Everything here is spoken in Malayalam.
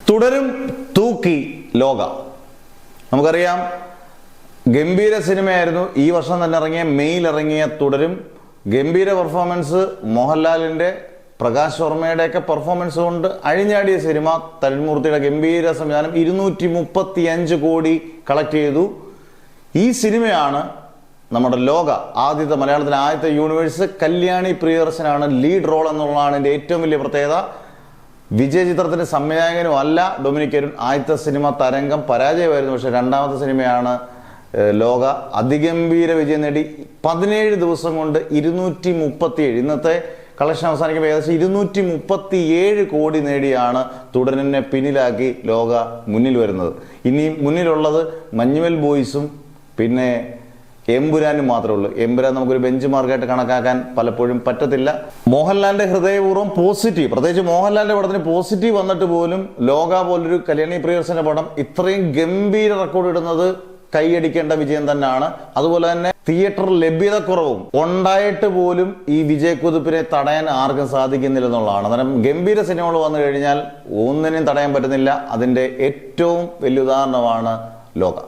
തുടരും തൂക്കി ലോക. നമുക്കറിയാം, ഗംഭീര സിനിമയായിരുന്നു. ഈ വർഷം തന്നെ ഇറങ്ങിയ മെയിൽ ഇറങ്ങിയ തുടരും. ഗംഭീര പെർഫോമൻസ്, മോഹൻലാലിന്റെ, പ്രകാശ് വർമ്മയുടെയൊക്കെ പെർഫോമൻസ് കൊണ്ട് അഴിഞ്ഞാടിയ സിനിമ. തരുൺമൂർത്തിയുടെ ഗംഭീര സംവിധാനം. 235 കോടി കളക്ട് ചെയ്തു. ഈ സിനിമയാണ് നമ്മുടെ ലോക, ആദ്യത്തെ മലയാളത്തിലെ ആദ്യത്തെ യൂണിവേഴ്സ്. കല്യാണി പ്രിയദർശനാണ് ലീഡ് റോൾ എന്നുള്ളതാണ് എൻ്റെ ഏറ്റവും വലിയ പ്രത്യേകത. വിജയ ചിത്രത്തിന്റെ സംവിധായകനും അല്ല ഡൊമിനിക് അരുൺ. ആദ്യത്തെ സിനിമ തരംഗം പരാജയമായിരുന്നു. പക്ഷെ രണ്ടാമത്തെ സിനിമയാണ് ലോക. അതിഗംഭീര വിജയം നേടി. 17 ദിവസം കൊണ്ട് 237, ഇന്നത്തെ കളക്ഷൻ അവസാനിക്കുമ്പോൾ ഏകദേശം 237 കോടി നേടിയാണ് തുടരനെ പിന്നിലാക്കി ലോക മുന്നിൽ വരുന്നത്. ഇനി മുന്നിലുള്ളത് മഞ്ഞുമൽ ബോയ്സും പിന്നെ എമ്പുരാനും മാത്രമേ ഉള്ളൂ. എമ്പുരാൻ നമുക്കൊരു ബെഞ്ച് മാർക്കായിട്ട് കണക്കാക്കാൻ പലപ്പോഴും പറ്റത്തില്ല. മോഹൻലാലിന്റെ ഹൃദയപൂർവ്വം പോസിറ്റീവ്, പ്രത്യേകിച്ച് മോഹൻലാലിന്റെ പടത്തിന് പോസിറ്റീവ് വന്നിട്ട് പോലും ലോക പോലൊരു കല്യാണി പ്രിയദർശന്റെ പടം ഇത്രയും ഗംഭീര റെക്കോർഡ് ഇടുന്നത് കൈയടിക്കേണ്ട വിജയം തന്നെയാണ്. അതുപോലെ തന്നെ തിയേറ്റർ ലഭ്യത കുറവും ഉണ്ടായിട്ട് പോലും ഈ വിജയക്കുതിപ്പിനെ തടയാൻ ആർക്കും സാധിക്കുന്നില്ല എന്നുള്ളതാണ്. അന്നേരം ഗംഭീര സിനിമകൾ വന്നു കഴിഞ്ഞാൽ ഒന്നിനെയും തടയാൻ പറ്റുന്നില്ല. അതിന്റെ ഏറ്റവും വലിയ ഉദാഹരണമാണ് ലോക.